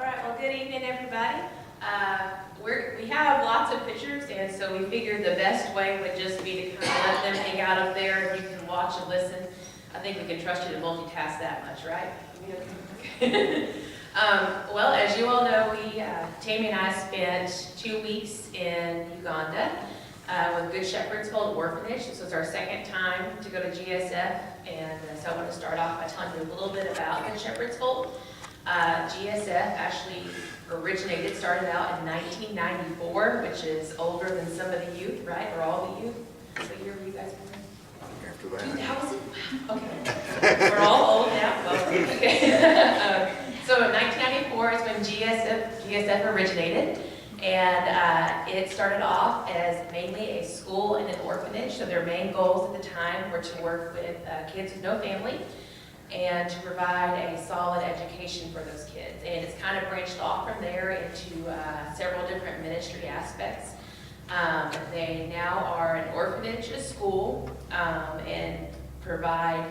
All right, well, good evening, everybody. We have lots of pictures, and so we figured the best way would just be to kind of let them hang out up there, and you can watch and listen. I think we can trust you to multitask that much, right? Okay. Well, as you all know, Tammy and I spent 2 weeks in Uganda with Good Shepherd's Orphanage. This was our second time to go to GSF, and so I want to start off by telling you a little bit about Good Shepherd's GSF actually started out in 1994, which is older than some of the youth, right? Or all the youth. What year were you guys born? After that. 2000? Okay. We're all old now. Well, okay. So in 1994 is when GSF originated, and it started off as mainly a school and an orphanage. So their main goals at the time were to work with kids with no family and to provide a solid education for those kids. And it's kind of branched off from there into several different ministry aspects. They now are an orphanage, a school, and provide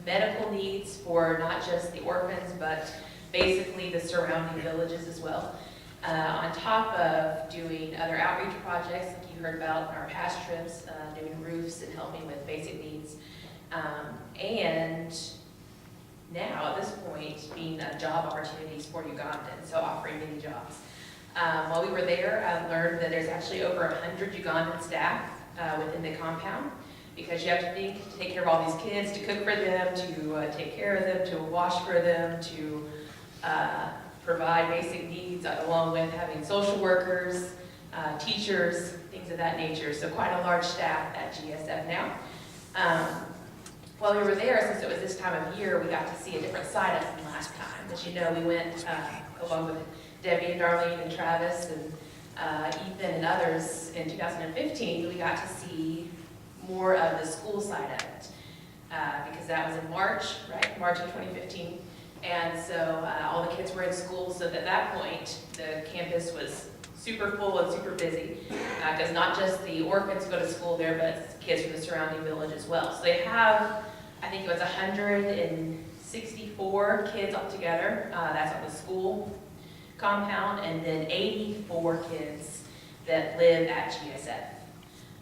medical needs for not just the orphans, but basically the surrounding villages as well. On top of doing other outreach projects, like you heard about in our past trips, doing roofs and helping with basic needs. And now, at this point, being job opportunities for Ugandans, so offering many jobs. While we were there, I learned that there's actually over 100 Ugandan staff within the compound, because you have to think to take care of all these kids, to cook for them, to take care of them, to wash for them, to provide basic needs, along with having social workers, teachers, things of that nature. So quite a large staff at GSF now. While we were there, since it was this time of year, we got to see a different side of them last time. As you know, we went along with Debbie and Darlene and Travis and Ethan and others in 2015. We got to see more of the school side of it because that was in March, right? March of 2015. And so all the kids were in school, so at that point, the campus was super full and super busy, because not just the orphans go to school there, but kids from the surrounding village as well. So they have, I think it was 164 kids altogether, that's on the school compound, and then 84 kids that live at GSF.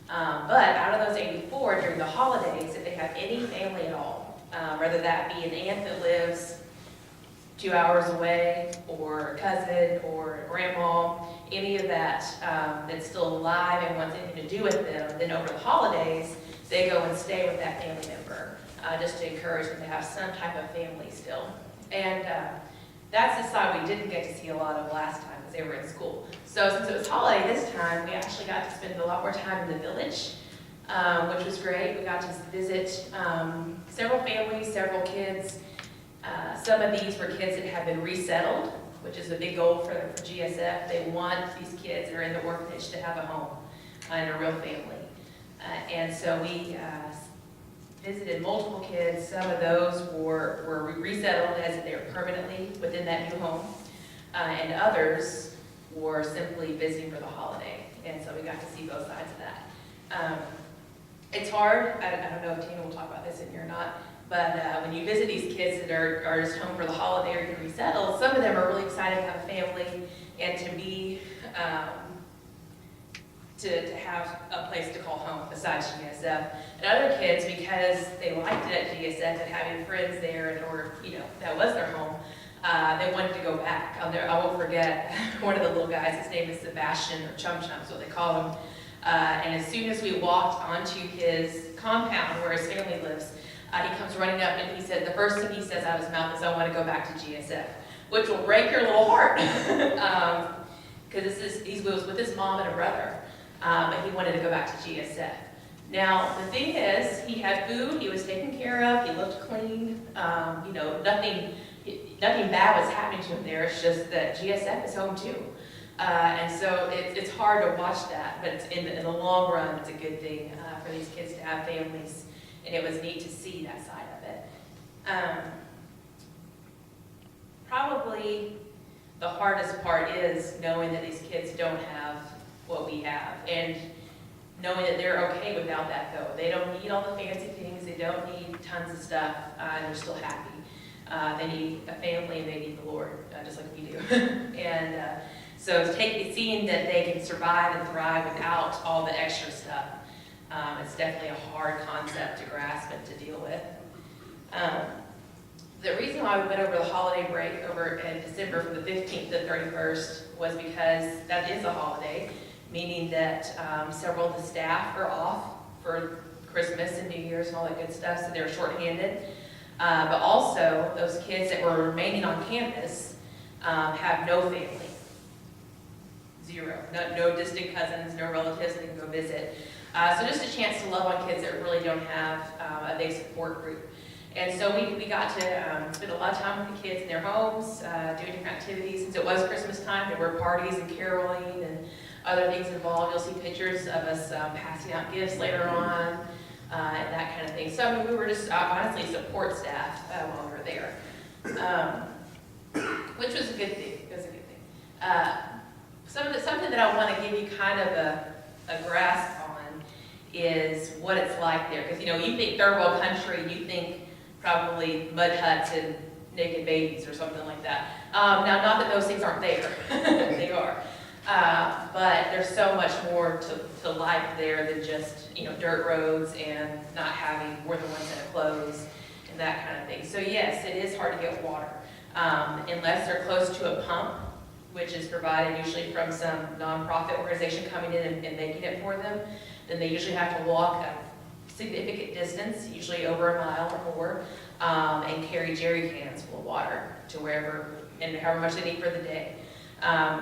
But out of those 84, during the holidays, if they have any family at all, whether that be an aunt that lives 2 hours away, or a cousin, or a grandma, any of that that's still alive and wants anything to do with them, then over the holidays, they go and stay with that family member, just to encourage them to have some type of family still. And that's the side we didn't get to see a lot of last time, because they were in school. So since it was holiday this time, we actually got to spend a lot more time in the village, which was great. We got to visit several families, several kids. Some of these were kids that have been resettled, which is a big goal for GSF. They want these kids that are in the orphanage to have a home and a real family. And so we visited multiple kids. Some of those were resettled as if they were permanently within that new home. And others were simply visiting for the holiday. And so we got to see both sides of that. It's hard. I don't know if Tina will talk about this in here or not. But when you visit these kids that are just home for the holiday or getting resettled, some of them are really excited to have a family and to be, to have a place to call home besides GSF. And other kids, because they liked it at GSF and having friends there, and or that was their home, they wanted to go back. I won't forget one of the little guys. His name is Sebastian, or Chum Chum, is what they call him. And as soon as we walked onto his compound where his family lives, he comes running up and he said, the first thing he says out of his mouth is, I want to go back to GSF, which will break your little heart. Because he was with his mom and a brother, but he wanted to go back to GSF. Now, the thing is, he had food, he was taken care of, he looked clean, nothing bad was happening to him there. It's just that GSF is home too. And so it's hard to watch that, but in the long run, it's a good thing for these kids to have families. And it was neat to see that side of it. Probably the hardest part is knowing that these kids don't have what we have, and knowing that they're okay without that though. They don't need all the fancy things, they don't need tons of stuff, and they're still happy. They need a family and they need the Lord, just like we do. And so seeing that they can survive and thrive without all the extra stuff, it's definitely a hard concept to grasp and to deal with. The reason why we went over the holiday break over in December from the 15th to 31st was because that is a holiday, meaning that several of the staff are off for Christmas and New Year's and all that good stuff, so they're shorthanded. But also, those kids that were remaining on campus have no family. Zero. No distant cousins, no relatives they can go visit. So just a chance to love on kids that really don't have a big support group. And so we got to spend a lot of time with the kids in their homes, doing different activities. Since it was Christmas time, there were parties and caroling and other things involved. You'll see pictures of us passing out gifts later on, and that kind of thing. So I mean, we were just honestly support staff while we were there, which was a good thing. It was a good thing. Something that I want to give you kind of a grasp on is what it's like there. Because you think third world country, you think probably mud huts and naked babies or something like that. Now, not that those things aren't there. They are. But there's so much more to life there than just, dirt roads and not having more than one set of clothes and that kind of thing. So yes, it is hard to get water. Unless they're close to a pump, which is provided usually from some nonprofit organization coming in and making it for them, then they usually have to walk a significant distance, usually over a mile or more, and carry jerry cans full of water to wherever and however much they need for the day.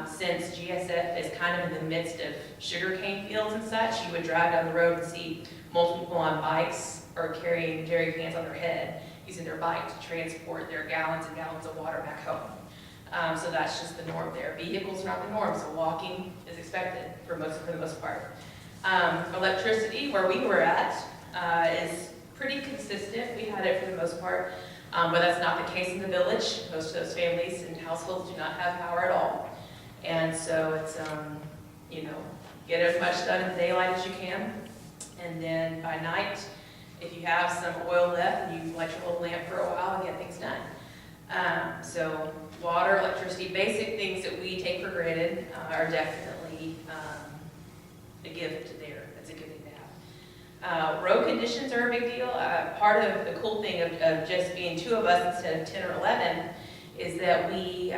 Since GSF is kind of in the midst of sugarcane fields and such, you would drive down the road and see multiple people on bikes or carrying jerry cans on their head, using their bike to transport their gallons and gallons of water back home. So that's just the norm there. Vehicles are not the norm, so walking is expected for the most part. Electricity, where we were at, is pretty consistent. We had it for the most part, but that's not the case in the village. Most of those families and households do not have power at all. And so it's, get as much done in the daylight as you can. And then by night, if you have some oil left, you light your little lamp for a while and get things done. So water, electricity, basic things that we take for granted are definitely a gift there. That's a good thing to have. Road conditions are a big deal. Part of the cool thing of just being two of us instead of 10 or 11 is that we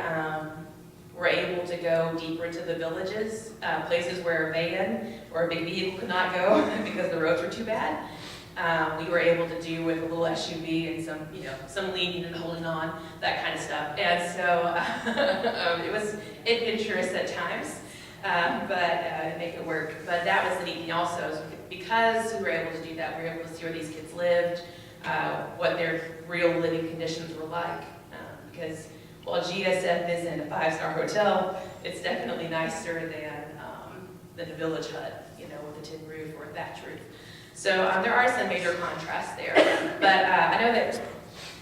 were able to go deeper into the villages, places where a van or a big vehicle could not go because the roads were too bad. We were able to do with a little SUV and some leaning and holding on, that kind of stuff. And so it was adventurous at times, but make it work. But that was the neat thing also, because we were able to do that, we were able to see where these kids lived, what their real living conditions were like. Because while GSF isn't a 5-star hotel, it's definitely nicer than a village hut, with a tin roof or a thatch roof. So there are some major contrasts there, but I know that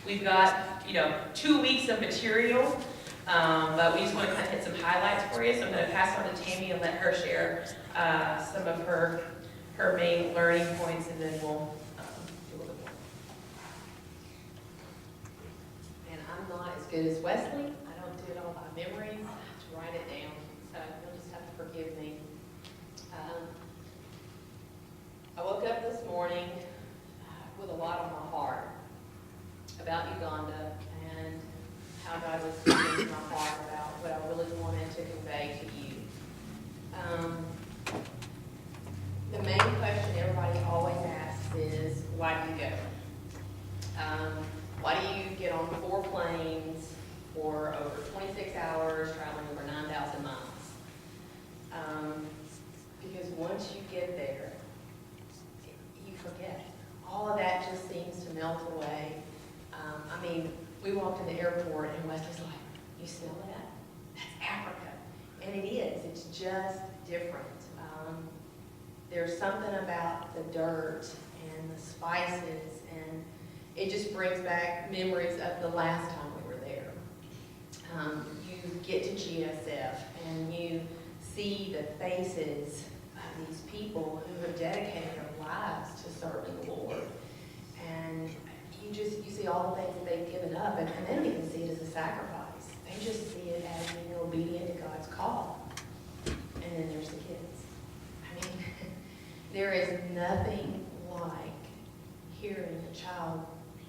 we've got 2 weeks of material, but we just want to kind of hit some highlights for you. So I'm going to pass on to Tammy and let her share some of her main learning points, and then we'll do a little more. And I'm not as good as Wesley. I don't do it all by memory. I have to write it down, so you'll just have to forgive me. I woke up this morning with a lot on my heart about Uganda and how God was speaking to my heart about what I really wanted to convey to you. The main question everybody always asks is, why do you go? Why do you get on 4 planes for over 26 hours, traveling over 9,000 miles? Because once you get there, forget. All of that just seems to melt away. We walked in the airport and Wesley's like, you smell that? That's Africa. And it is. It's just different. There's something about the dirt and the spices, and it just brings back memories of the last time we were there. You get to GSF and you see the faces of these people who have dedicated their lives to serving the Lord. And you see all the things that they've given up, and they don't even see it as a sacrifice. They just see it as, There is nothing like hearing a child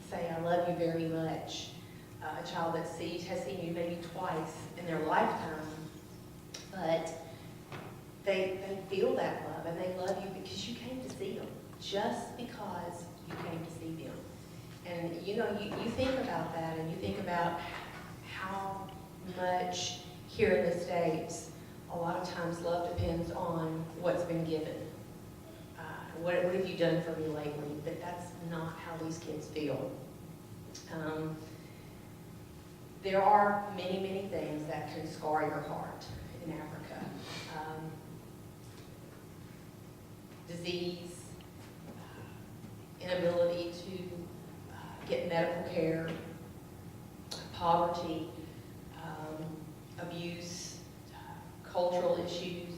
say, "I love you very much." A child that has seen you maybe twice in their lifetime, but they feel that love, and they love you because you came to see them, just because you came to see them. And you know, you think about that, and you think about how much here in the States, a lot of times love depends on what's been given. What have you done for me lately? But that's not how these kids feel. There are many, many things that can scar your heart in Africa. Disease, inability to get medical care, poverty, abuse, cultural issues.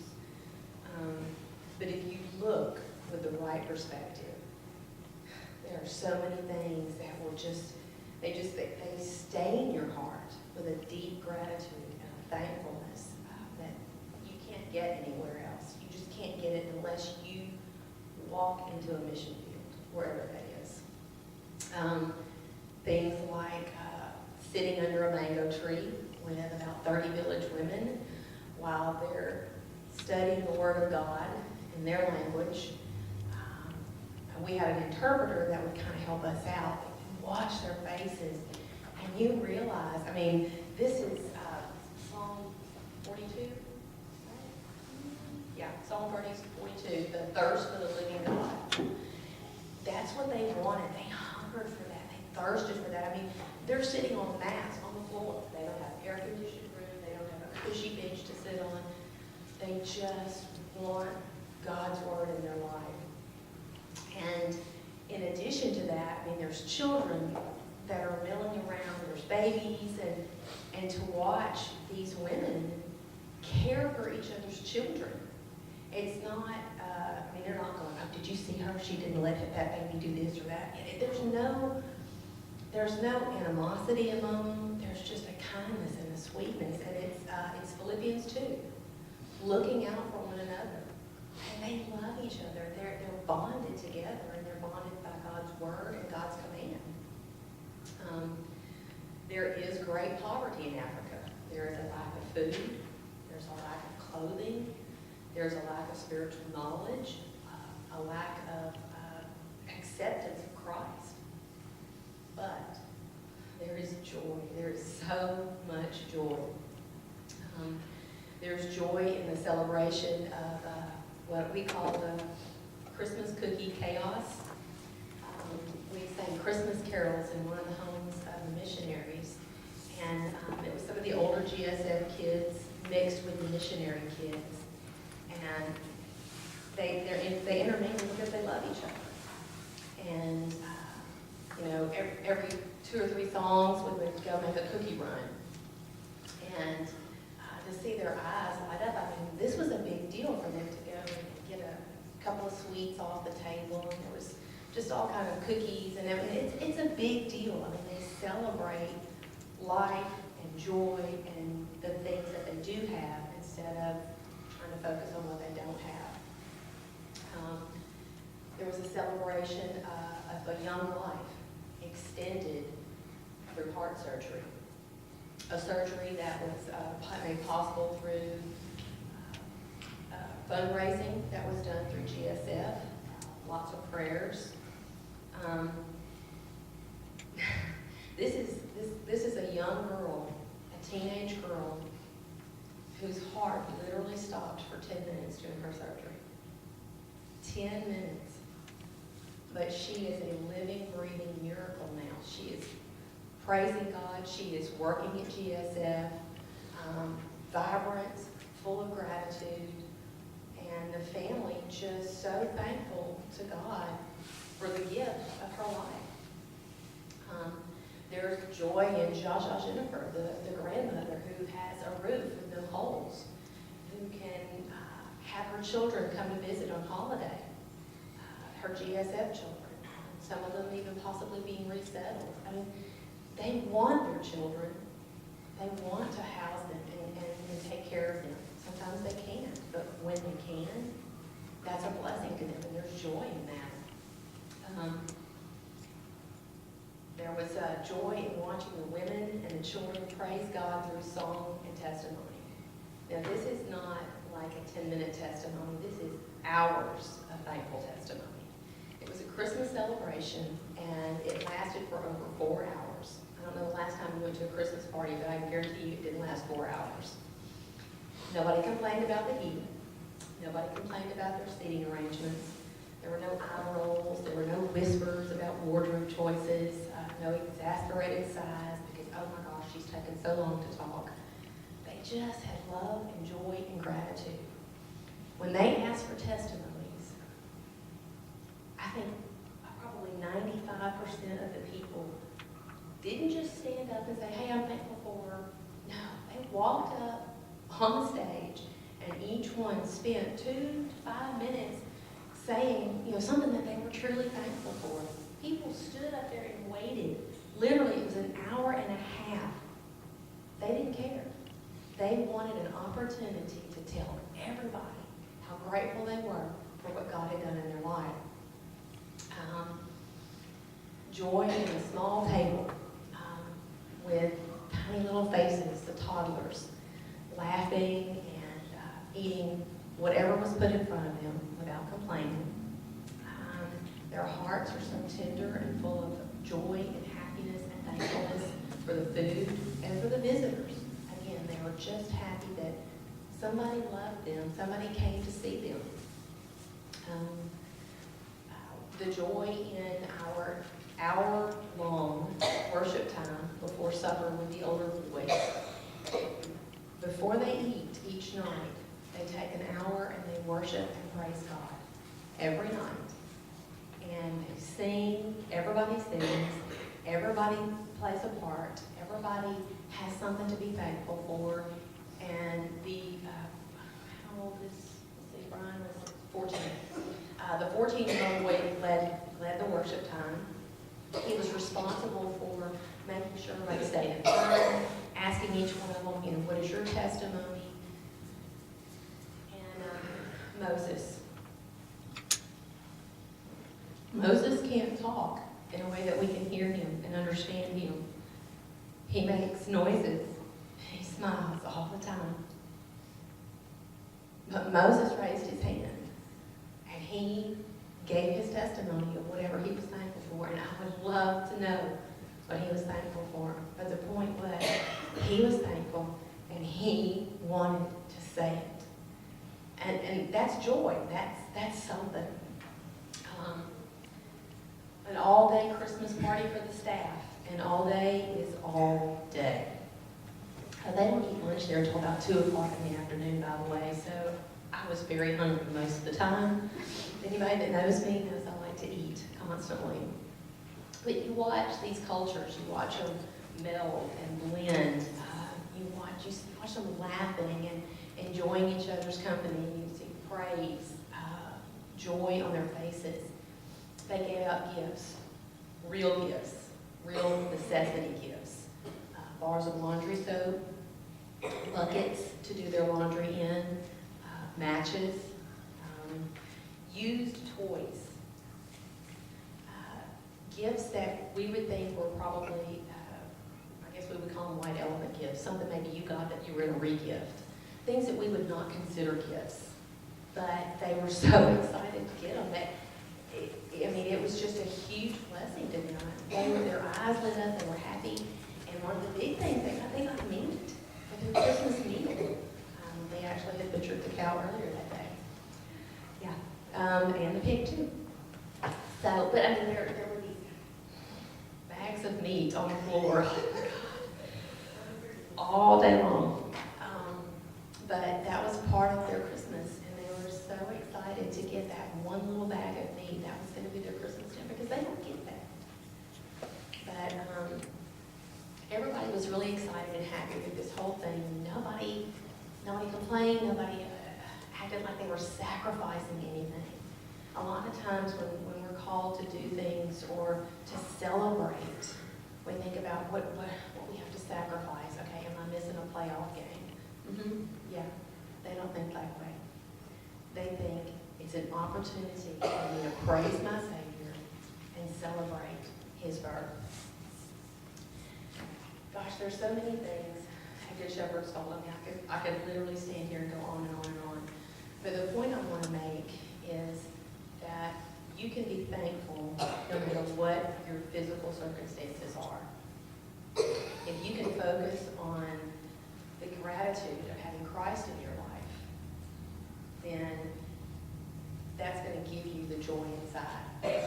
But if you look with the right perspective, there are so many things that will they stay in your heart with a deep gratitude and a thankfulness that you can't get anywhere else. You just can't get it unless you walk into a mission field, wherever that is. Things like sitting under a mango tree with about 30 village women while they're studying the Word of God in their language. And we had an interpreter that would kind of help us out. You watch their faces, and you realize, I mean, this is Psalm 42, right? Yeah, Psalm 42, the thirst for the living God. That's what they wanted. They hungered for that. They thirsted for that. I mean, they're sitting on mats on the floor. They don't have air-conditioned room. They don't have a cushy bench to sit on. They just want God's Word in their life. And in addition to that, I mean, there's children that are milling around, there's babies, and to watch these women care for each other's children. It's not, I mean, they're not going, "Oh, did you see her? She didn't let that baby do this or that." There's no animosity among them. There's just a kindness and a sweetness, and it's Philippians 2, looking out for one another. And they love each other. They're bonded together, and they're bonded by God's Word and God's command. There is great poverty in Africa. There is a lack of food. There's a lack of clothing. There's a lack of spiritual knowledge, a lack of acceptance of Christ. But there is joy. There is so much joy. There's joy in the celebration of what we call the Christmas cookie chaos. We sang Christmas carols in one of the homes of the missionaries, and it was some of the older GSF kids mixed with the missionary kids, and they intermingle because they love each other. And you know, every 2 or 3 songs we would go make a cookie run, and to see their eyes light up. I mean, this was a big deal for them to go and get a couple of sweets off the table, and there was just all kind of cookies, and I mean, it's a big deal. I mean, they celebrate life and joy and the things that they do have instead of trying to focus on what they don't have. There was a celebration of a young life extended through heart surgery. A surgery that was made possible through fundraising that was done through GSF, lots of prayers. This is a young girl, a teenage girl, whose heart literally stopped for 10 minutes during her surgery. 10 minutes. But she is a living, breathing miracle now. She is praising God. She is working at GSF, vibrant, full of gratitude, and the family just so thankful to God for the gift of her life. There's joy in Jaja Jennifer, the grandmother who has a roof with no holes, who can have her children come to visit on holiday, her GSF children, some of them even possibly being resettled. I mean, they want their children. They want to house them and take care of them. Sometimes they can't, but when they can, that's a blessing them, and there's joy in that. There was joy in watching the women and the children praise God through song and testimony. Now, this is not like a 10-minute testimony. This is hours of thankful testimony. It was a Christmas celebration, and it lasted for over 4 hours. I don't know the last time we went to a Christmas party, but I can guarantee you it didn't last 4 hours. Nobody complained about the heat. Nobody complained about their seating arrangements. There were no eye rolls. There were no whispers about wardrobe choices. No exasperated sighs because, oh my gosh, she's taken so long to talk. They just had love and joy and gratitude. When they asked for testimonies, I think probably 95% of the people didn't just stand up and say, hey, I'm thankful for. No, they walked up on the stage and each one spent 2 to 5 minutes saying, something that they were truly thankful for. People stood up there and waited. Literally, it was an hour and a half. They didn't care. They wanted an opportunity to tell everybody how grateful they were for what God had done in their life. Joy in a small table with tiny little faces, the toddlers, laughing and eating whatever was put in front of them without complaining. Their hearts are so tender and full of joy and happiness and thankfulness for the food and for the visitors. Again, they were just happy that somebody loved them, somebody came to see them. The joy in our hour-long worship time before supper with the older boys. Before they eat each night, they take an hour and they worship and praise God every night. And they sing, everybody sings, everybody plays a part, everybody has something to be thankful for. And how old is, let's see, Brian was 14. The 14-year-old boy led the worship time. He was responsible for making sure everybody stayed in time, asking each one of them, what is your testimony? And Moses can't talk in a way that we can hear him and understand him. He makes noises. He smiles all the time. But Moses raised his hand, and he gave his testimony of whatever he was thankful for, and I would love to know what he was thankful for. But the point was, he was thankful, and he wanted to say it. And that's joy. That's something. An all-day Christmas party for the staff, and all day is all day. They don't eat lunch there until about 2 o'clock in the afternoon, by the way, so I was very hungry most of the time. Anybody that knows me knows I like to eat constantly. But you watch these cultures, you watch them meld and blend. You watch them laughing and enjoying each other's company. You see praise, joy on their faces. They gave out gifts, real necessity gifts. Bars of laundry soap, buckets to do their laundry in, matches, used toys, gifts that we would think were probably, I guess we would call them white elephant gifts, something maybe you got that you were going to re-gift, things that we would not consider gifts, but they were so excited to get them that it was just a huge blessing to them. Their eyes lit up, they were happy, and one of the big things, they got meat, like a Christmas meal. They actually had butchered the cow earlier that day. Yeah, and the pig too. So, but there were these bags of meat on the floor all day long. But that was part of their Christmas, and they were so excited to get that one little bag of meat. That was going to be their Christmas dinner because they don't get that. But everybody was really excited and happy with this whole thing. Nobody complained. Nobody acted like they were sacrificing anything. A lot of times when we're called to do things or to celebrate, we think about what we have to sacrifice. Okay, am I missing a playoff game? Yeah, they don't think that way. They think if It's an opportunity for me to praise my Savior and celebrate His birth. Gosh, there's so many things at Good Shepherd's told. I could literally stand here and go on and on and on. But the point I want to make is that you can be thankful no matter what your physical circumstances are. If you can focus on the gratitude of having Christ in your life, then that's going to give you the joy inside.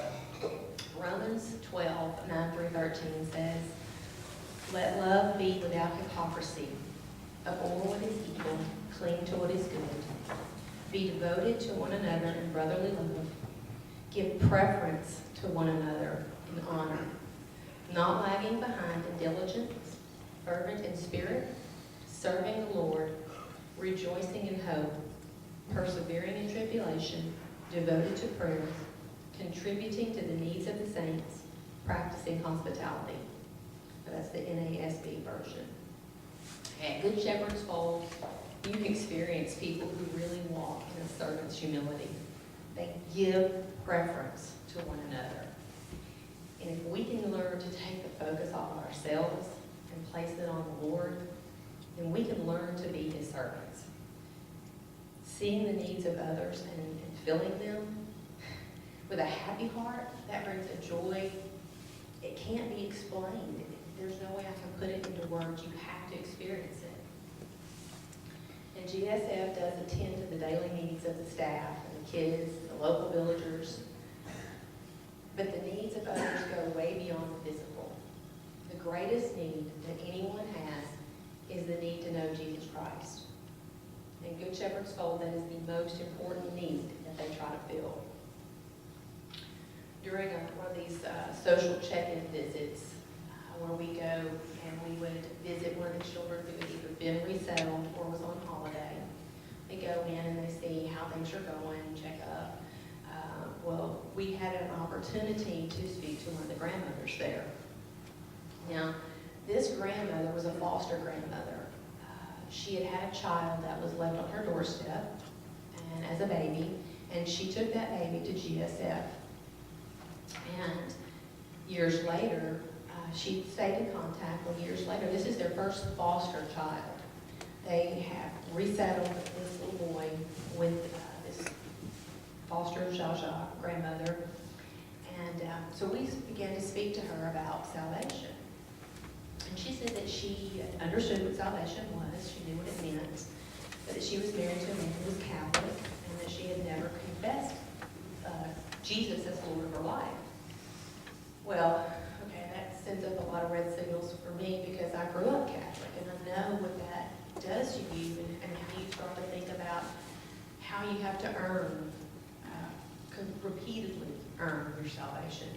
Romans 12, 9 through 13 says, "Let love be without hypocrisy. Abhor what is evil, cling to what is good. Be devoted to one another in brotherly love. Give preference to one another in honor, not lagging behind in diligence, fervent in spirit, serving the Lord, rejoicing in hope, persevering in tribulation, devoted to prayer, contributing to the needs of the saints, practicing hospitality." That's the NASB version. At Good Shepherd's Fold, you experience people who really walk in a servant's humility. They give preference to one another. And if we can learn to take the focus off of ourselves and place it on the Lord, then we can learn to be His servants. Seeing the needs of others and filling them with a happy heart, that brings a joy. It can't be explained. There's no way I can put it into words. You have to experience it. And GSF does attend to the daily needs of the staff and the kids, the local villagers. But the needs of others go way beyond the physical. The greatest need that anyone has is the need to know Jesus Christ. In Good Shepherd's Fold, that is the most important need that they try to fill. During one of these social check-in visits, where we go and we would visit one of the children who had either been resettled or was on holiday. They go in and they see how things are going, check up. Well, we had an opportunity to speak to one of the grandmothers there. Now, this grandmother was a foster grandmother. She had had a child that was left on her doorstep and as a baby, and she took that baby to GSF. And years later, she stayed in contact. Well, years later, this is their first foster child. They have resettled this little boy with this foster Jaja grandmother. And so we began to speak to her about salvation. And she said that she understood what salvation was. She knew what it meant. But that she was married to a man who was Catholic and that she had never confessed Jesus as Lord of her life. Well, okay, that sends up a lot of red signals for me because I grew up Catholic and I know what that does to you and how you start to think about how you have to earn, repeatedly earn your salvation.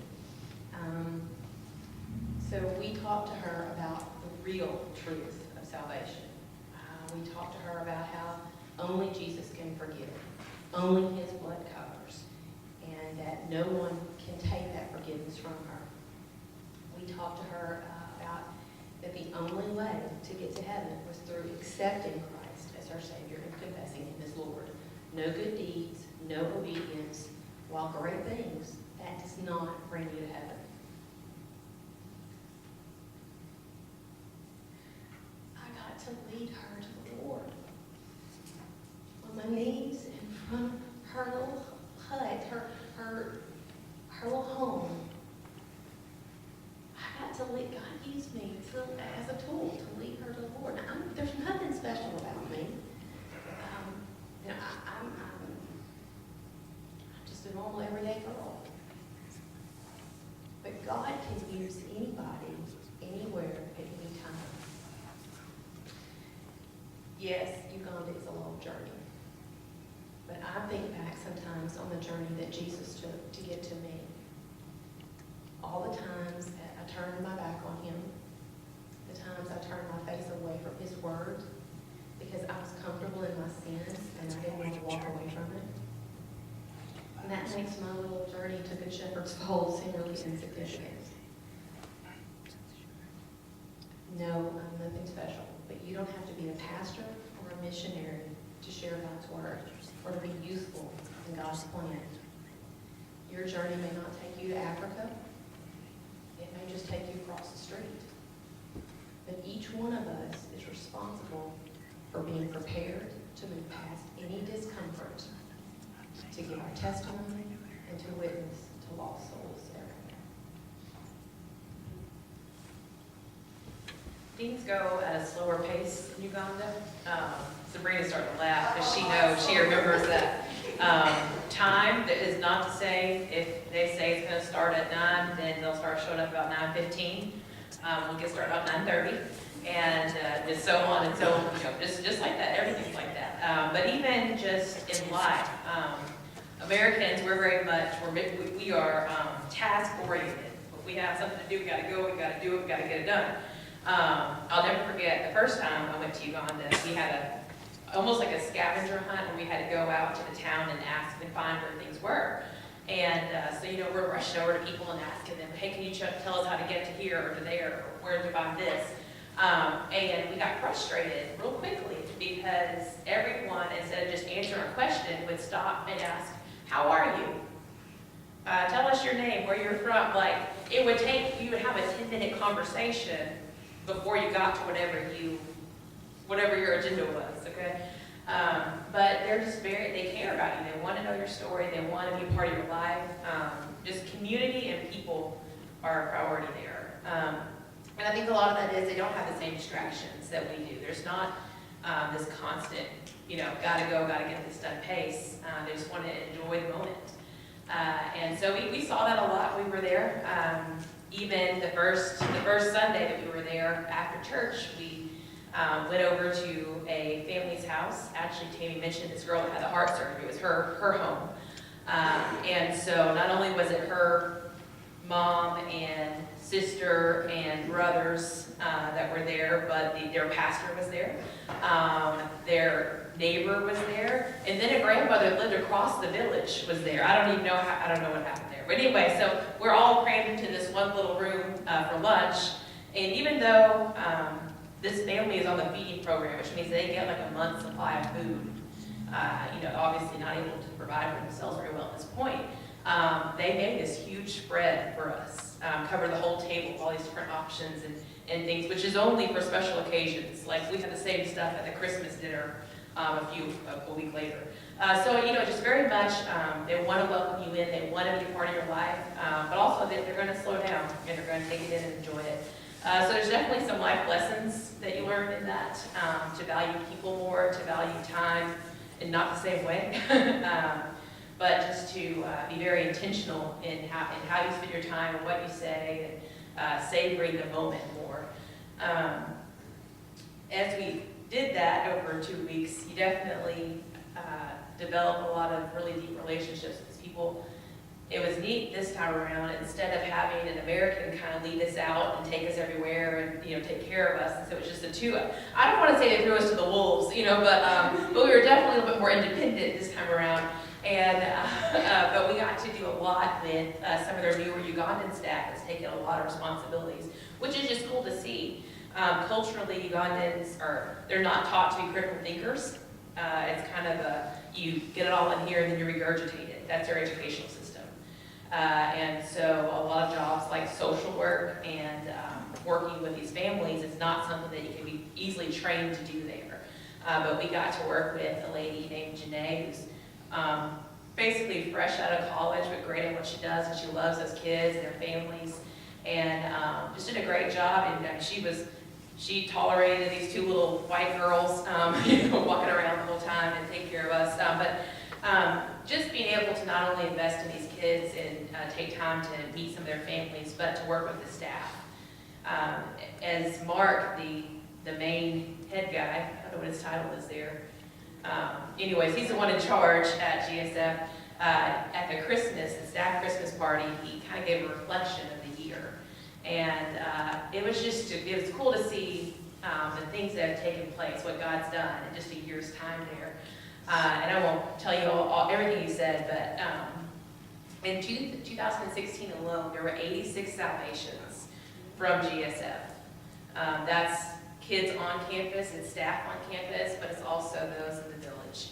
So we talked to her about the real truth of salvation. We talked to her about how only Jesus can forgive, only His blood covers, and that no one can take that forgiveness from her. We talked to her about that the only way to get to heaven was through accepting Christ as our Savior and confessing Him as Lord. No good deeds, no obedience, while great things, that does not bring you to heaven. I got to lead her to the Lord on my knees in front of her little hut, her little home. I got to lead, God used me as a tool to lead her to the Lord. Now, there's nothing special about me. I'm just a normal everyday girl. But God can use anybody, anywhere, at any time. Yes, Uganda is a long journey. But I think back sometimes on the journey that Jesus took to get to me. All the times that I turned my back on Him, the times I turned my face away from His Word because I was comfortable in my sin and I didn't want to walk away from it. And that makes my little journey to Good Shepherd's Fold seem really insignificant. No, I'm nothing special, but you don't have to be a pastor or a missionary to share God's Word or to be useful in God's plan. Your journey may not take you to Africa. It may just take you across the street. But each one of us is responsible for being prepared to move past any discomfort, to give our testimony, and to witness to lost souls everywhere. Things go at a slower pace in Uganda. Sabrina's starting to laugh because she knows, she remembers that time that is not the same. If they say it's going to start at 9, then they'll start showing up about 9:15. We'll get started about 9:30, and just so on and so on. Just like that. Everything's like that. But even just in life, Americans, we're very much, we are task oriented. If we have something to do, we got to go. We got to do it. We got to get it done. I'll never forget the first time I went to Uganda. We had almost like a scavenger hunt where we had to go out to the town and ask and find where things were. And so, we're rushing over to people and asking them, hey, can you tell us how to get to here or to there, or where to find this? And we got frustrated real quickly because everyone, instead of just answering a question, would stop and ask, how are you? Tell us your name, where you're from. Like, you would have a 10-minute conversation before you got to whatever your agenda was, okay? But they're just they care about you. They want to know your story. They want to be a part of your life. Just community and people are a priority there. And I think a lot of that is they don't have the same distractions that we do. There's not this constant, gotta go, gotta get this done pace. They just want to enjoy the moment. And so we saw that a lot when we were there. Even the first Sunday that we were there after church, we went over to a family's house. Actually, Tammy mentioned this girl that had the heart surgery. It was her home. And so not only was it her mom and sister and brothers that were there, but their pastor was there. Their neighbor was there, and then a grandmother that lived across the village was there. I don't know what happened there. But anyway, so we're all crammed into this one little room for lunch, and even though this family is on the feeding program, which means they get like a month's supply of food, obviously not able to provide for themselves very well at this point, they made this huge spread for us, covered the whole table, all these different options and things, which is only for special occasions. Like we had the same stuff at the Christmas dinner a week later. So, just very much, they want to welcome you in, they want to be a part of your life, but also they're going to slow down and they're going to take it in and enjoy it. So there's definitely some life lessons that you learn in that, to value people more, to value time in not the same way, but just to be very intentional in how you spend your time and what you say, and savoring the moment more. As we did that over 2 weeks, you definitely develop a lot of really deep relationships with people. It was neat this time around. Instead of having an American kind of lead us out and take us everywhere and take care of us, and so it was just the two. I don't want to say they threw us to the wolves, but we were definitely a little bit more independent this time around. And but we got to do a lot with some of their newer Ugandan staff that's taken a lot of responsibilities, which is just cool to see. Culturally, Ugandans they're not taught to be critical thinkers. It's kind of you get it all in here and then you regurgitate it. That's their educational system. And so a lot of jobs like social work and working with these families is not something that you can be easily trained to do there. But we got to work with a lady named Janae who's basically fresh out of college, but great at what she does, and she loves those kids and their families, and just did a great job. And she tolerated these two little white girls, walking around the whole time and take care of us. But just being able to not only invest in these kids and take time to meet some of their families, but to work with the staff. As Mark, the main head guy, I don't know what his title is there. Anyways, he's the one in charge at GSF. At the staff Christmas party, he kind of gave a reflection of the year. And it was cool to see the things that have taken place, what God's done in just a year's time there. And I won't tell you everything he said, but in 2016 alone, there were 86 salvations from GSF. That's kids on campus and staff on campus, but it's also those in the village,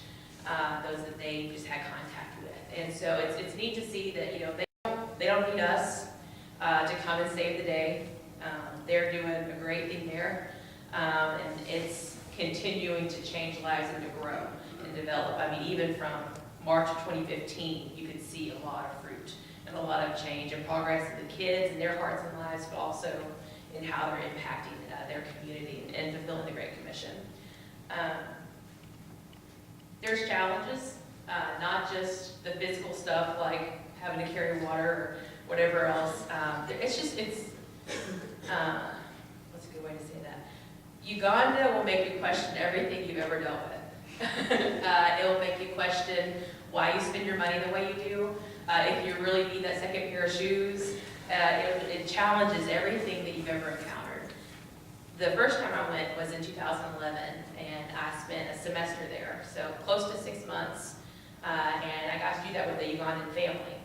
those that they just had contact with. And so it's neat to see that, they don't need us to come and save the day. They're doing a great thing there. And it's continuing to change lives and to grow and develop. I mean, even from March of 2015, you could see a lot of fruit and a lot of change and progress in the kids and their hearts and lives, but also in how they're impacting their community and fulfilling the Great Commission. There's challenges, not just the physical stuff like having to carry water or whatever else. What's a good way to say that? Uganda will make you question everything you've ever dealt with. It will make you question why you spend your money the way you do. If you really need that second pair of shoes, it challenges everything that you've ever encountered. The first time I went was in 2011, and I spent a semester there, so close to 6 months, and I got to do that with a Ugandan family.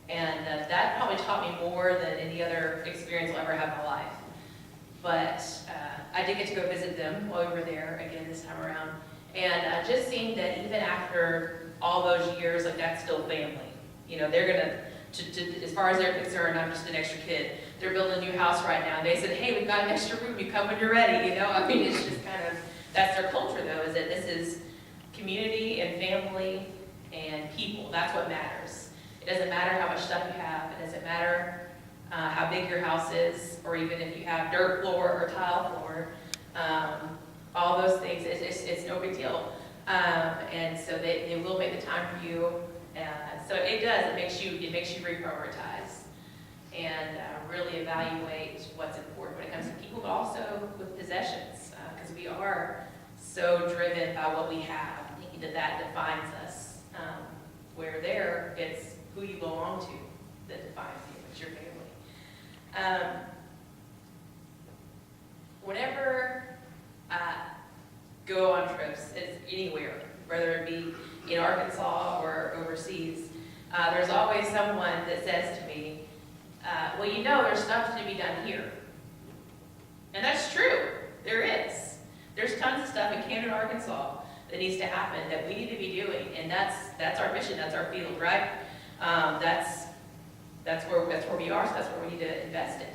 And that probably taught me more than any other experience I'll ever have in my life. But I did get to go visit them while we were there again this time around, and just seeing that even after all those years, like that's still family. They're gonna, as far as they're concerned, I'm just an extra kid. They're building a new house right now. They said, hey, we've got an extra room. You come when you're ready. I mean, it's just kind of, that's their culture though, is that this is community and family and people. That's what matters. It doesn't matter how much stuff you have. It doesn't matter how big your house is, or even if you have dirt floor or tile floor. All those things, it's no big deal. And so they will make the time for you. So it does, it makes you reprioritize and really evaluate what's important when it comes to people, but also with possessions, because we are so driven by what we have, thinking that defines us. Where there, it's who you belong to that defines you, it's your family. Whenever I go on trips, it's anywhere, whether it be in Arkansas or overseas, there's always someone that says to me, well, there's stuff to be done here. And that's true, there is. There's tons of stuff in Camden, Arkansas that needs to happen that we need to be doing, and that's our mission, that's our field, right? That's where we are, so that's where we need to invest in.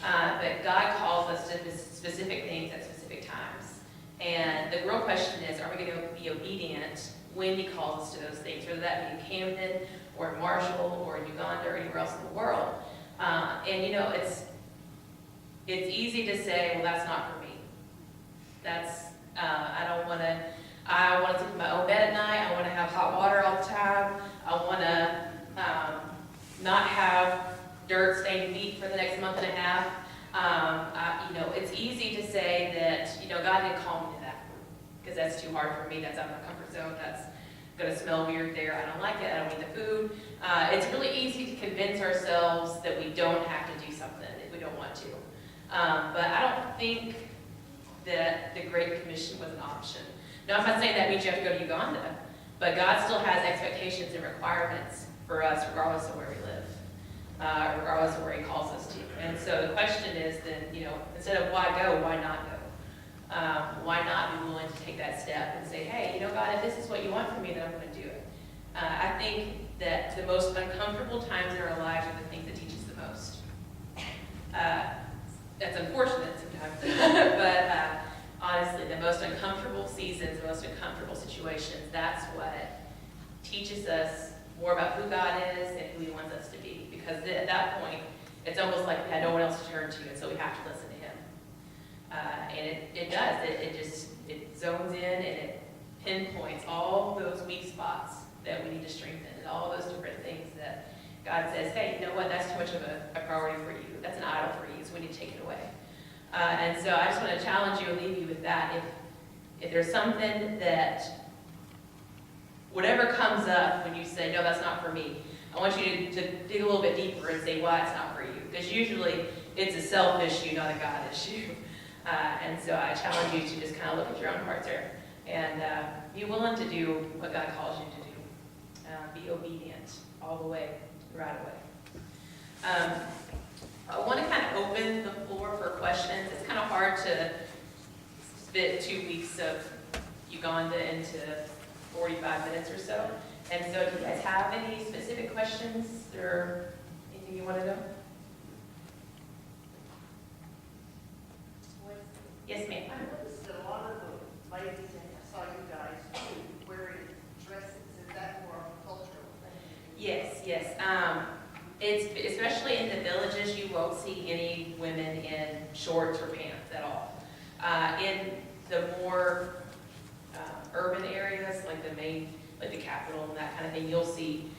But God calls us to specific things at specific times. And the real question is, are we going to be obedient when He calls us to those things, whether that be in Camden or in Marshall or in Uganda or anywhere else in the world. It's easy to say, well, that's not for me. I want to sleep in my own bed at night. I want to have hot water all the time. I want to not have dirt stained feet for the next month and a half. It's easy to say that, God didn't call me to that because that's too hard for me. That's out of my comfort zone. That's going to smell weird there. I don't like it. I don't eat the food. It's really easy to convince ourselves that we don't have to do something if we don't want to. But I don't think that the Great Commission was an option. Now, I'm not saying that means you have to go to Uganda, but God still has expectations and requirements for us regardless of where we live, regardless of where He calls us to. And so the question is then, instead of why go, why not go? Why not be willing to take that step and say, hey, God, if this is what you want from me, then I'm going to do it. I think that the most uncomfortable times in our lives are the things that teach us the most. That's unfortunate sometimes, but honestly, the most uncomfortable seasons, the most uncomfortable situations, that's what teaches us more about who God is and who He wants us to be. Because at that point, it's almost like we had no one else to turn to, and so we have to listen to Him. And it does. It zones in and it pinpoints all those weak spots that we need to strengthen, and all those different things that God says, hey, you know what, that's too much of a priority for you. That's an idol for you, so we need to take it away. And so I just want to challenge you and leave you with that. If there's something that, whatever comes up when you say, no, that's not for me, I want you to dig a little bit deeper and say why it's not for you. Because usually it's a self issue, not a God issue. And so I challenge you to just kind of look at your own heart there and be willing to do what God calls you to do. Be obedient all the way, right away. I want to kind of open the floor for questions. It's kind of hard to fit 2 weeks of Uganda into 45 minutes or so. And so do you guys have any specific questions or anything you want to know? Yes, ma'am. I noticed that a lot of the ladies, and I saw you guys too, wearing dresses. Is that more of a cultural thing? Yes, yes. It's, especially in the villages, you won't see any women in shorts or pants at all. In the more urban areas, like the main, like the capital and that kind of thing, you'll see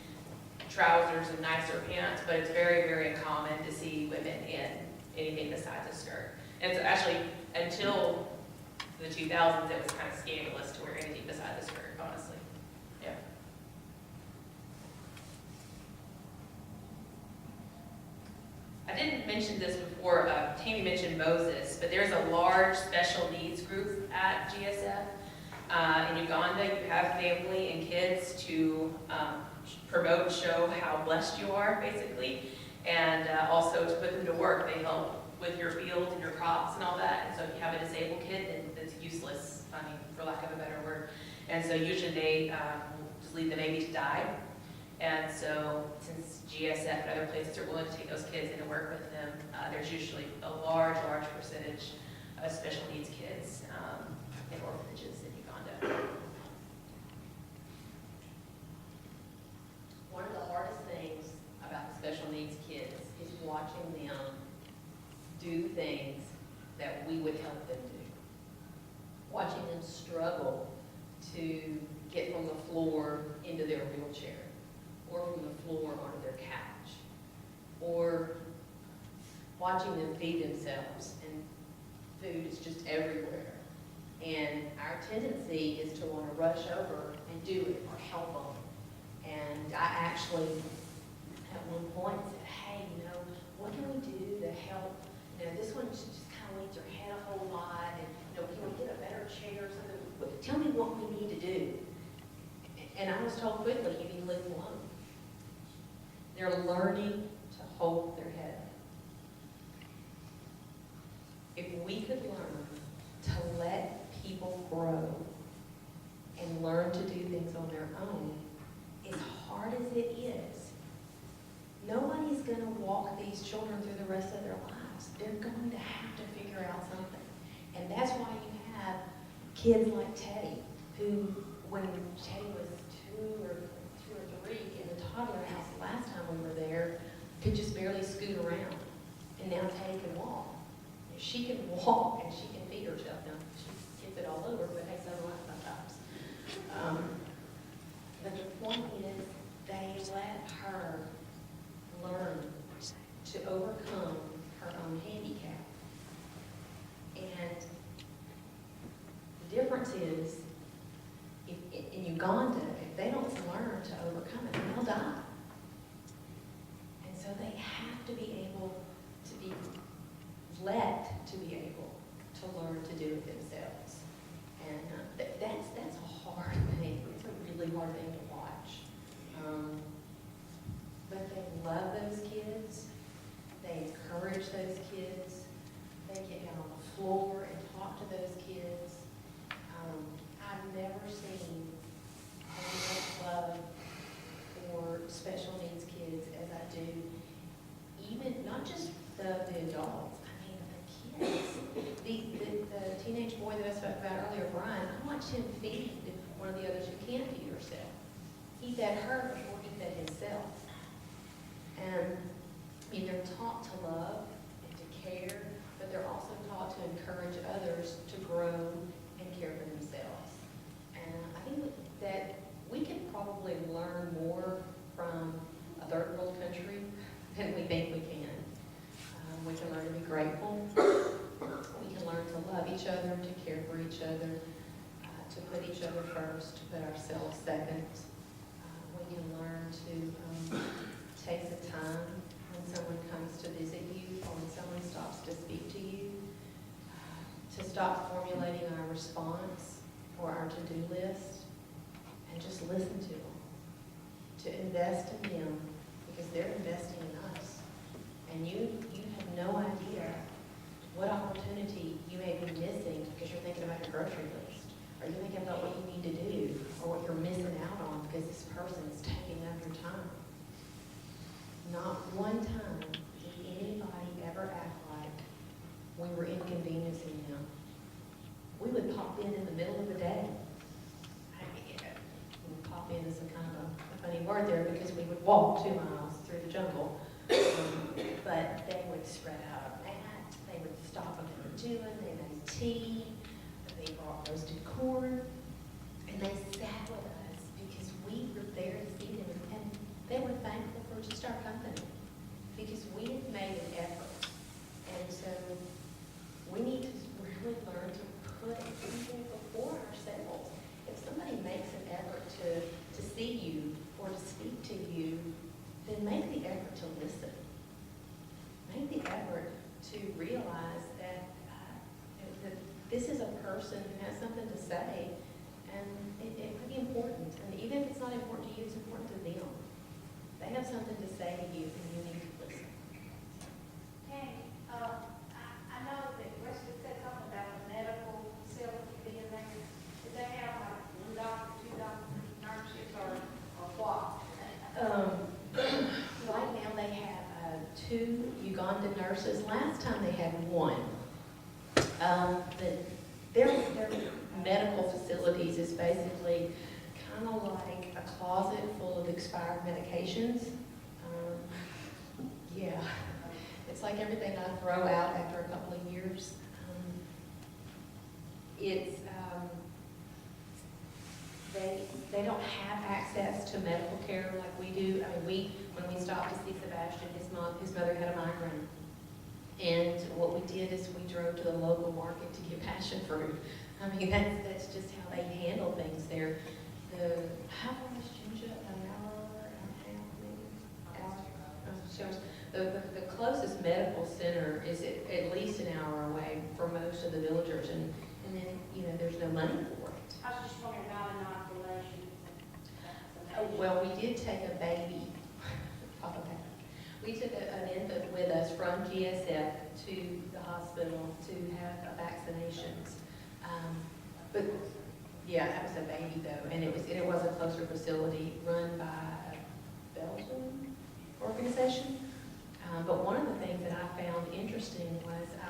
trousers and nicer pants, but it's very, very common to see women in anything besides a skirt. And so actually, until the 2000s, it was kind of scandalous to wear anything besides a skirt, honestly. Yeah. I didn't mention this before, Tammy mentioned Moses, but there's a large special needs group at GSF. In Uganda, you have family and kids to promote and show how blessed you are, basically, and also to put them to work. They help with your fields and your crops and all that, and so if you have a disabled kid, then it's useless, I mean, for lack of a better word. And so usually they just leave the baby to die. And so since GSF and other places are willing to take those kids in and work with them, there's usually a large, large percentage of special needs kids in orphanages in Uganda. One of the hardest things about the special needs kids is watching them do things that we would help them do. Watching them struggle to get from the floor into their wheelchair, or from the floor onto their couch, or watching them feed themselves, and food is just everywhere. And our tendency is to want to rush over and do it or help them. And I actually, at one point, said, hey, what can we do to help? This one just kind of leans her head a whole lot, and, can we get a better chair or something? Tell me what we need to do. And I was told quickly, you need to leave them alone. They're learning to hold their head. If we could learn to let people grow and learn to do things on their own, as hard as it is, nobody's going to walk these children through the rest of their lives. They're going to have to figure out something. And that's why you have kids like Teddy, who, when Teddy was two or three in the toddler house last time we were there, could just barely scoot around. And now Teddy can walk. She can walk and she can feed herself. Now, she gets it all over, but hey, so do I sometimes. But the point is, they let her learn to overcome her own handicap. And the difference is, in Uganda, if they don't learn to overcome it, they'll die. And so they have to be able to be let to be able to learn to do it themselves. And that's a hard thing. It's a really hard thing to watch. But they love those kids. They encourage those kids. They get down on the floor and talk to those kids. I've never seen as much love for special needs kids as I do, even not just the adults, I mean the kids. The teenage boy that I spoke about earlier, Brian, I watched him feed one of the others who can't feed herself. He fed her before he fed himself. And I mean, they're taught to love and to care, but they're also taught to encourage others to grow and care for themselves. And I think that we can probably learn more from a third world country than we think we can. We can learn to be grateful. We can learn to love each other, to care for each other, to put each other first, to put ourselves second. We can learn to take the time when someone comes to visit you or when someone stops to speak to you, to stop formulating our response or our to-do list and just listen to them, to invest in them because they're investing in us. And you have no idea what opportunity you may be missing because you're thinking about your grocery list, or you're thinking about what you need to do, or what you're missing. weren't there because we would walk 2 miles through the jungle. But they would spread out a mat, they would stop what they were doing, they made tea, they brought roasted corn, and they sat with us because we were there to see them, and they were thankful for just our company because we had made an effort. And so we need to really learn to put people before ourselves. If somebody makes an effort to see you or to speak to you, then make the effort to listen. Make the effort to realize that this is a person who has something to say, and it might be important. And even if it's not important to you, it's important to them. They have something to say to you, and you need to listen. Tammy, I know that Wesley said something about a medical facility being there. Do they have like 1 doctor, 2 doctors, nurses, or what? Right now, they have 2 Uganda nurses. Last time they had 1. Their medical facilities is basically kind of like a closet full of expired medications. Yeah, it's like everything I throw out after a couple of years. They don't have access to medical care like we do. I mean, when we stopped to see Sebastian, his mother had a migraine. And what we did is we drove to the local market to get passion fruit. I mean, that's just how they handle things there. How long is Ginger? An hour and a half, maybe? Hour? The closest medical center is at least an hour away for most of the villagers, and then, there's no money for it. I was just wondering about inoculation. Well, we did take a baby. Okay. We took an infant with us from GSF to the hospital to have vaccinations. But yeah, that was a baby though, and it was a closer facility run by a Belgian organization. But one of the things that I found interesting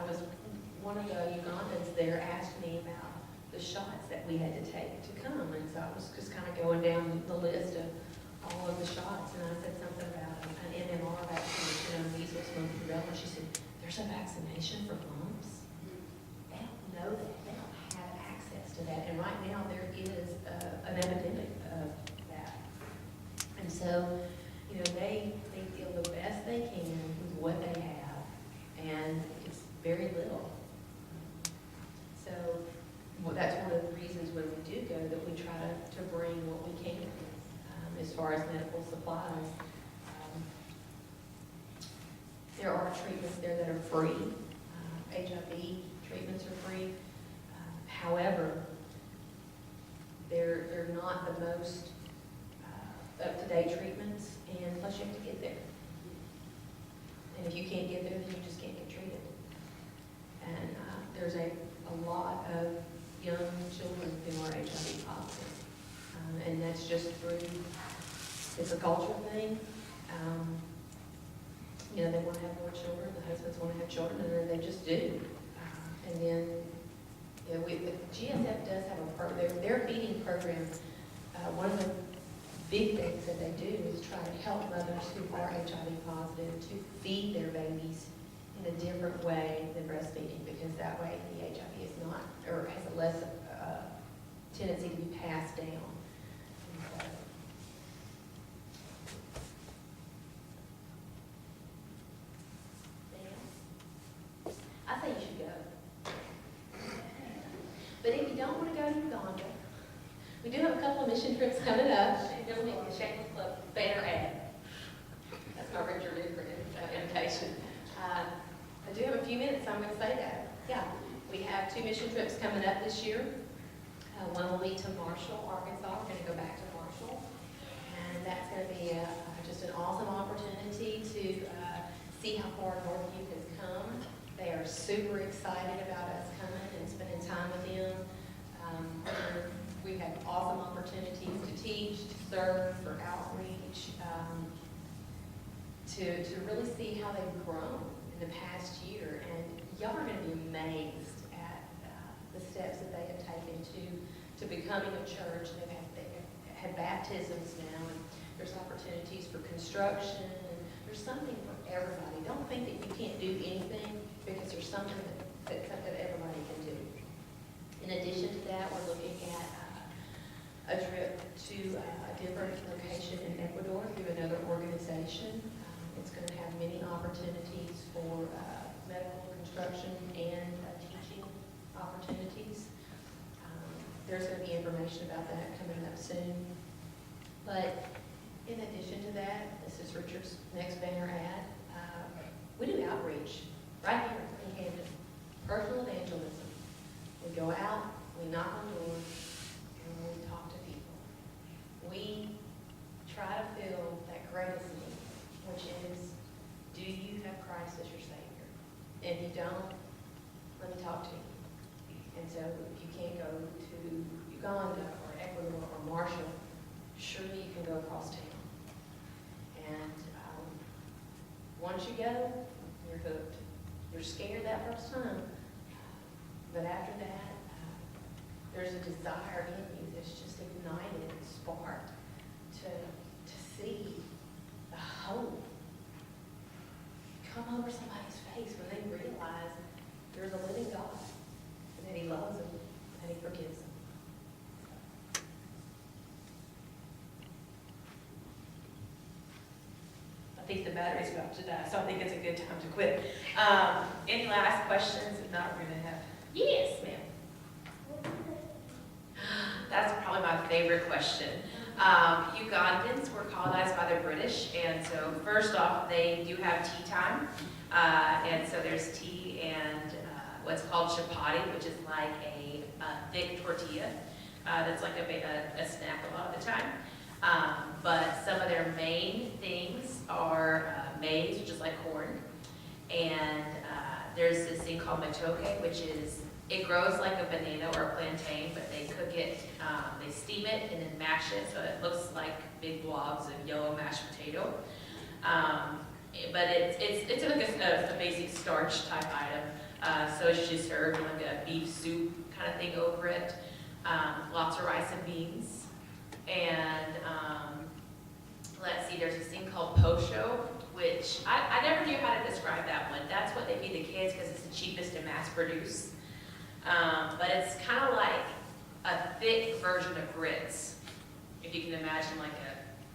was one of the Ugandans there asked me about the shots that we had to take to come, and so I was just kind of going down the list of all of the shots, and I said something about an MMR vaccination, measles, mumps, and rubella. She said, "There's a vaccination for mumps." They don't know that. They don't have access to that, and right now there is an epidemic of that. And so, they feel the best they can with what they have, and it's very little. So that's one of the reasons when we do go that we try to bring what we can as far as medical supplies. There are treatments there that are free. HIV treatments are free. However, they're not the most up-to-date treatments, and plus you have to get there. And if you can't get there, then you just can't get treated. And there's a lot of young children who are HIV positive. And that's just through, it's a cultural thing. They want to have more children, the husbands want to have children, and they just do. And then, the GSF does have their feeding program. One of the big things that they do is try to help mothers who are HIV positive to feed their babies in a different way than breastfeeding, because that way the HIV is not, or has a less tendency to be passed down. And so, I say you should go. But if you don't want to go to Uganda, we do have a couple of mission trips coming up. Don't make the Shameless Club banner ad. That's my Richard invitation. I do have a few minutes, so I'm going to say that. Yeah, we have 2 mission trips coming up this year. One will be to Marshall, Arkansas. We're going to go back to Marshall. And that's going to be just an awesome opportunity to see how far North Youth has come. They are super excited about us coming and spending time with them. We've had awesome opportunities to teach, to serve, for outreach, to really see how they've grown in the past year. And y'all are going to be amazed at the steps that they have taken to becoming a church. They've had baptisms now, and There's opportunities for construction. There's something for everybody. Don't think that you can't do anything, because there's something that everybody can do. In addition to that, we're looking at a trip to a different location in Ecuador through another organization. It's going to have many opportunities for medical, construction, and teaching opportunities. There's going to be information about that coming up soon. But in addition to that, this is Richard's next banner ad. We do outreach right here in Camden. Personal evangelism. We go out, we knock on doors, and we talk to people. We try to fill that greatest need, which is, do you have Christ as your Savior? And if you don't, let me talk to you. And so if you can't go to Uganda or Ecuador or Marshall, surely you can go across town. And once you go, you're hooked. You're scared that first time, but after that, there's a desire in you that's just ignited and sparked to see the hope come over somebody's face when they realize there's a living God, and that He loves them, and He forgives them. I think the battery's about to die, so I think it's a good time to quit. Any last questions? If not, we're gonna have, yes, ma'am. That's probably my favorite question. Ugandans were colonized by the British, and so first off, they do have tea time. And so there's tea and what's called chapati, which is like a thick tortilla. That's like a snack a lot of the time. But some of their main things are maize, which is like corn. And there's this thing called matoke, which is, it grows like a banana or a plantain, but they cook it, they steam it and then mash it, so it looks like big blobs of yellow mashed potato. But it's like a basic starch type item. So it's usually served in like a beef soup kind of thing over it. Lots of rice and beans. And let's see, there's this thing called posho, which I never knew how to describe that one. That's what they feed the kids because it's the cheapest to mass produce. But it's kind of like a thick version of grits. If you can imagine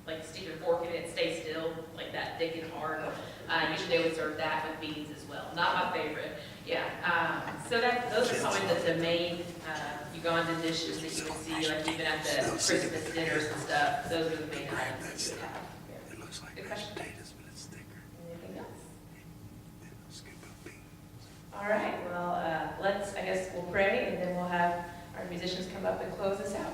like stick your fork in it, stay still, like that thick and hard. Usually they would serve that with beans as well. Not my favorite. Yeah. So those are probably the main Ugandan dishes that you would see, like even at the Christmas dinners and stuff. Those are the main items that you would have. Yeah. It looks like Good mashed question. potatoes, but it's thicker. Anything else? Then I'll scoop up beans. All right. Well, I guess we'll pray, and then we'll have our musicians come up and close us out.